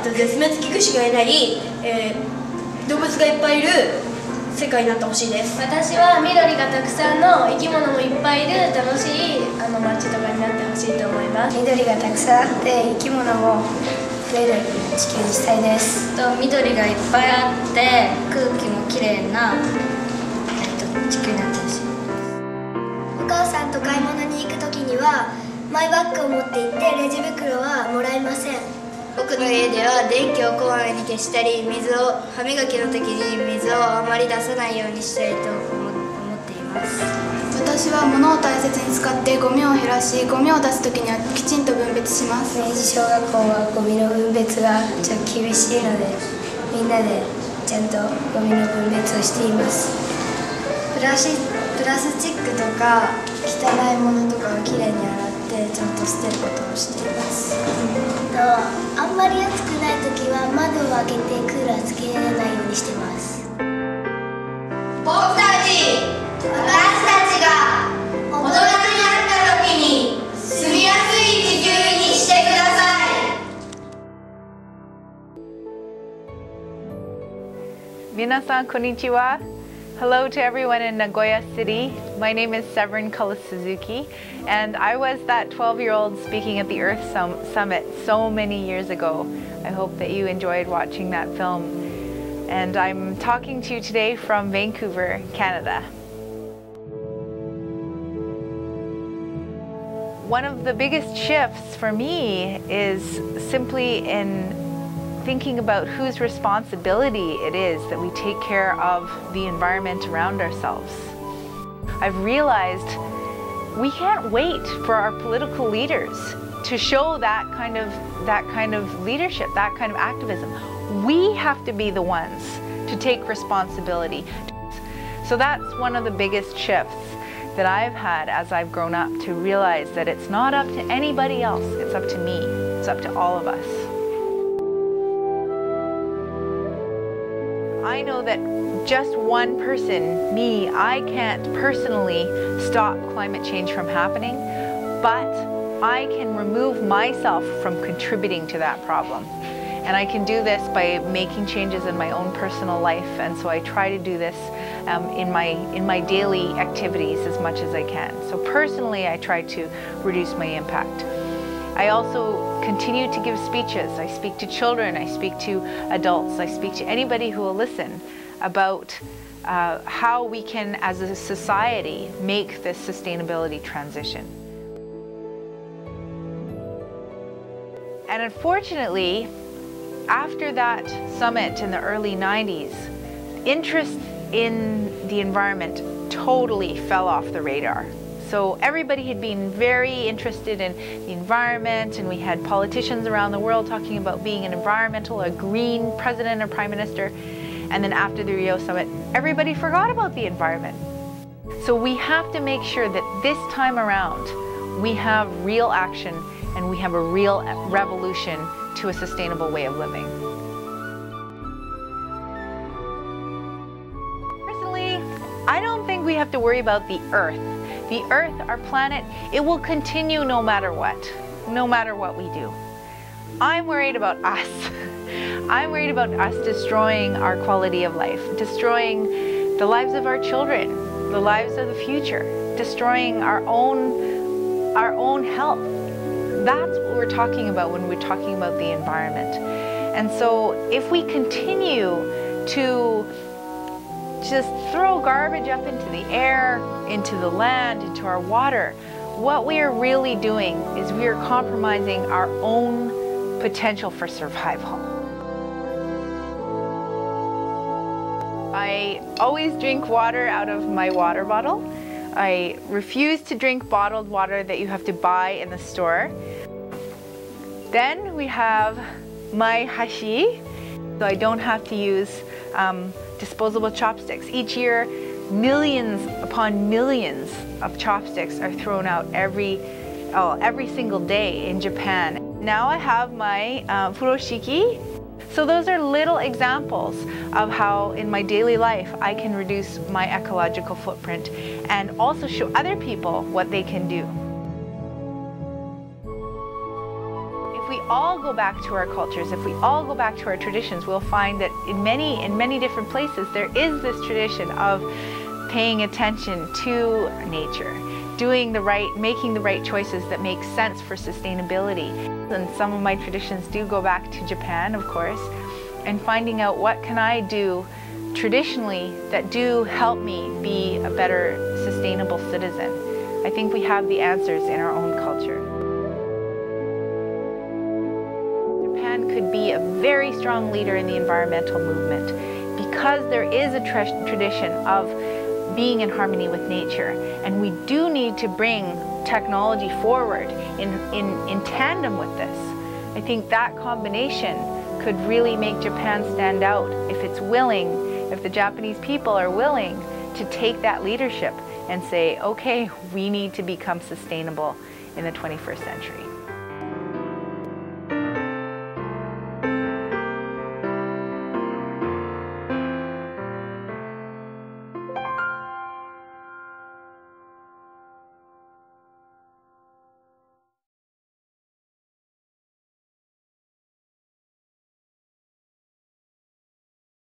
絶滅危惧種がいない、動物がいっぱいいる世界になってほしいです。私は緑がたくさんの生き物もいっぱいいる楽しい街とかになってほしいと思います。緑がたくさんあって生き物も増える地球にしたいです。緑がいっぱいあって空気もきれいな、地球になってほしい。お母さんと買い物に行く時にはマイバッグを持って行ってレジ袋はもらえません。僕の家では電気をこまめに消したり、歯磨きの時に水をあまり出さないようにしたいと思っています。私は物を大切に使ってゴミを減らし、ゴミを出す時にはきちんと分別します。明治小学校はゴミの分別がちょっと厳しいので、みんなでちゃんとゴミの分別をしています。プラスチックとか汚いものとかをきれいに洗ってちゃんと捨てることをしています。あんまり暑くない時は窓を開けてクーラーつけないようにしてます。私たちが大人になった時に住みやすい地球にしてください。皆さんこんにちは。Hello to everyone in Nagoya City. My name is Severin Suzuki, and I was that 12-year-old speaking at the Earth Summit so many years ago. I hope that you enjoyed watching that film. And I'm talking to you today from Vancouver, Canada. One of the biggest shifts for me is simply in thinking about whose responsibility it is that we take care of the environment around ourselves. I've realized we can't wait for our political leaders to show that kind of leadership, that kind of activism. We have to be the ones to take responsibility. So that's one of the biggest shifts that I've had as I've grown up, to realize that it's not up to anybody else, it's up to me, it's up to all of us. I know that just one person, me, I can't personally stop climate change from happening, but I can remove myself from contributing to that problem. And I can do this by making changes in my own personal life, and so I try to do this in my daily activities as much as I can. So personally, I try to reduce my impact. I also continue to give speeches. I speak to children, I speak to adults, I speak to anybody who will listen about how we can, as a society, make this sustainability transition. And unfortunately, after that summit in the early 90s, interest in the environment totally fell off the radar. So everybody had been very interested in the environment, and we had politicians around the world talking about being an environmental, a green president or prime minister. And then after the Rio summit, everybody forgot about the environment. So we have to make sure that this time around, we have real action and we have a real revolution to a sustainable way of living. Personally, I don't think we have to worry about the Earth. The Earth, our planet, it will continue no matter what we do. I'm worried about us. I'm worried about us destroying our quality of life, destroying the lives of our children, the lives of the future, destroying our own health. That's what we're talking about when we're talking about the environment. And so if we continue to just throw garbage up into the air, into the land, into our water, what we are really doing is we are compromising our own potential for survival. I always drink water out of my water bottle. I refuse to drink bottled water that you have to buy in the store. Then we have my hashi, so I don't have to use disposable chopsticks. Each year, millions upon millions of chopsticks are thrown out every single day in Japan. Now I have my furoshiki. So those are little examples of how in my daily life I can reduce my ecological footprint and also show other people what they can do. If we all go back to our cultures, if we all go back to our traditions, we'll find that in many different places there is this tradition of paying attention to nature, making the right choices that make sense for sustainability. And some of my traditions do go back to Japan, of course, and finding out what can I do traditionally that do help me be a better sustainable citizen. I think we have the answers in our own culture. Japan could be a very strong leader in the environmental movement because there is a tradition of being in harmony with nature, and we do need to bring technology forward in tandem with this. I think that combination could really make Japan stand out if it's willing, if the Japanese people are willing to take that leadership and say, okay, we need to become sustainable in the 21st century.